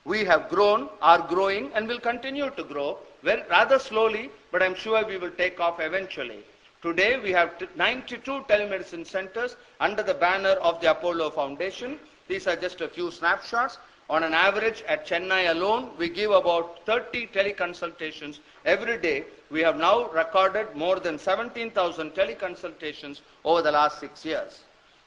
We have grown, are growing, and will continue to grow, well, rather slowly, but I'm sure we will take off eventually. Today, we have 92 telemedicine centers under the banner of the Apollo Foundation. These are just a few snapshots. On an average, at Chennai alone, we give about 30 teleconsultations every day. We have now recorded more than 17,000 teleconsultations over the last 6 years.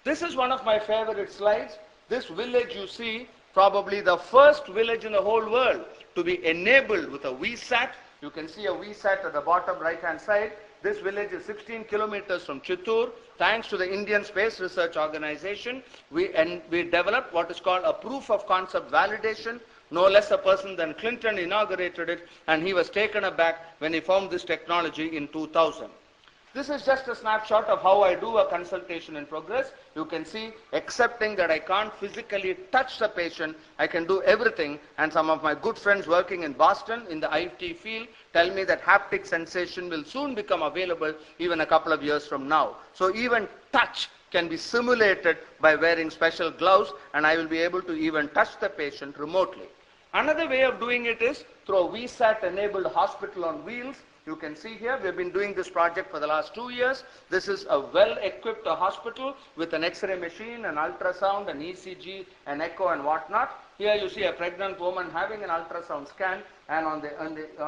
This is one of my favorite slides. This village you see, probably the first village in the whole world to be enabled with a VSAT. You can see a VSAT at the bottom right-hand side. This village is 16 kilometers from Chittoor. Thanks to the Indian Space Research Organization, we developed what is called a proof of concept validation. No less a person than Clinton inaugurated it, and he was taken aback when he found this technology in 2000. This is just a snapshot of how I do a consultation in progress. You can see, excepting that I can't physically touch the patient, I can do everything. And some of my good friends working in Boston in the IT field tell me that haptic sensation will soon become available even a couple of years from now. So even touch can be simulated by wearing special gloves, and I will be able to even touch the patient remotely. Another way of doing it is through a VSAT-enabled hospital on wheels. You can see here, we've been doing this project for the last 2 years. This is a well-equipped hospital with an X-ray machine, an ultrasound, an ECG, an echo, and whatnot. Here you see a pregnant woman having an ultrasound scan, and on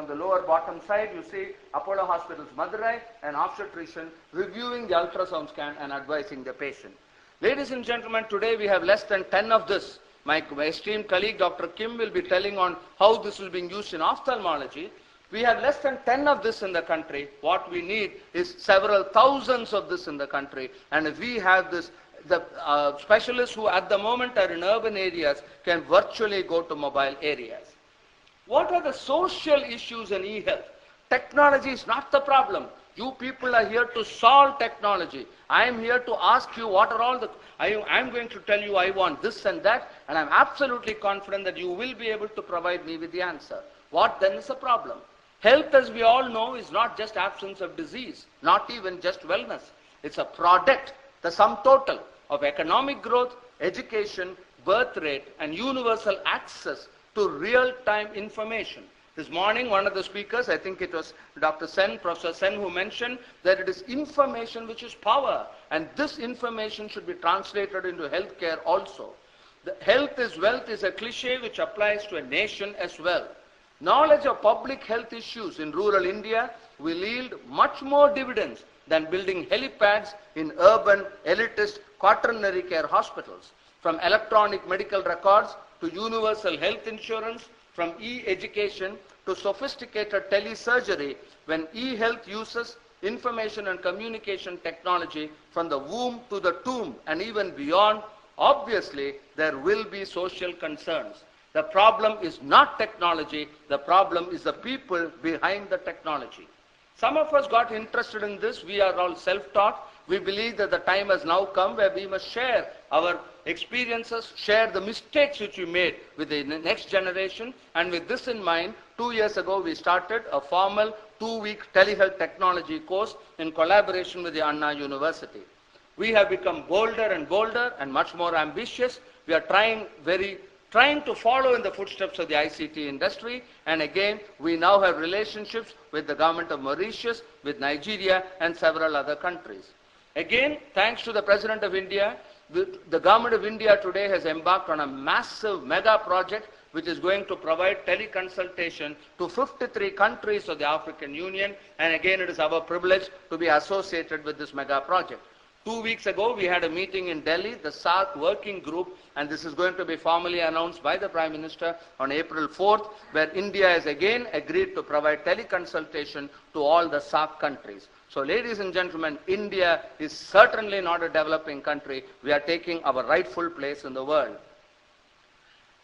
the lower bottom side you see Apollo Hospitals Madurai, an obstetrician, reviewing the ultrasound scan and advising the patient. Ladies and gentlemen, today we have less than 10 of this. My esteemed colleague Dr. Kim will be telling on how this is being used in ophthalmology. We have less than 10 of this in the country. What we need is several thousands of this in the country. And if we have this, the specialists who at the moment are in urban areas can virtually go to mobile areas. What are the social issues in e-health? Technology is not the problem. You people are here to solve technology. I am here to ask you what are all the... I'm going to tell you I want this and that, and I'm absolutely confident that you will be able to provide me with the answer. What then is the problem? Health, as we all know, is not just absence of disease, not even just wellness. It's a product, the sum total of economic growth, education, birth rate, and universal access to real-time information. This morning, one of the speakers, I think it was Dr. Sen, Professor Sen, who mentioned that it is information which is power, and this information should be translated into healthcare also. The health is wealth is a cliche which applies to a nation as well. Knowledge of public health issues in rural India will yield much more dividends than building helipads in urban, elitist, quaternary care hospitals. From electronic medical records to universal health insurance, from e-education to sophisticated telesurgery, when e-health uses information and communication technology from the womb to the tomb and even beyond, obviously there will be social concerns. The problem is not technology, the problem is the people behind the technology. Some of us got interested in this. We are all self-taught. We believe that the time has now come where we must share our experiences, share the mistakes which we made with the next generation. And with this in mind, 2 years ago we started a formal 2-week telehealth technology course in collaboration with the Anna University. We have become bolder and bolder and much more ambitious. We are trying to follow in the footsteps of the ICT industry, and again we now have relationships with the government of Mauritius, with Nigeria and several other countries. Again, thanks to the President of India, the government of India today has embarked on a massive mega project which is going to provide teleconsultation to 53 countries of the African Union, and again it is our privilege to be associated with this mega project. 2 weeks ago, we had a meeting in Delhi, the SARC working group, and this is going to be formally announced by the Prime Minister on April 4th, where India has again agreed to provide teleconsultation to all the SARC countries. So, ladies and gentlemen, India is certainly not a developing country. We are taking our rightful place in the world.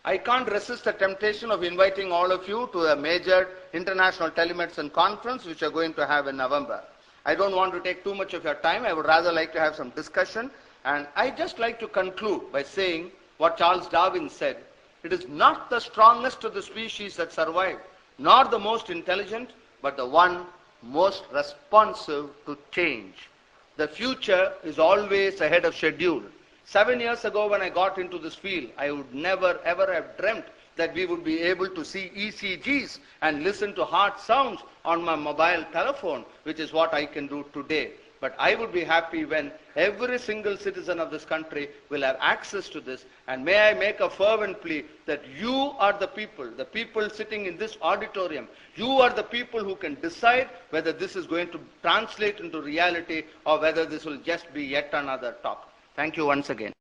I can't resist the temptation of inviting all of you to a major international telemedicine conference, which we are going to have in November. I don't want to take too much of your time. I would rather like to have some discussion. And I just like to conclude by saying what Charles Darwin said. It is not the strongest of the species that survived, nor the most intelligent, but the one most responsive to change. The future is always ahead of schedule. 7 years ago when I got into this field, I would never ever have dreamt that we would be able to see ECGs and listen to heart sounds on my mobile telephone, which is what I can do today. But I would be happy when every single citizen of this country will have access to this. And may I make a fervent plea that you are the people sitting in this auditorium, you are the people who can decide whether this is going to translate into reality or whether this will just be yet another talk. Thank you once again.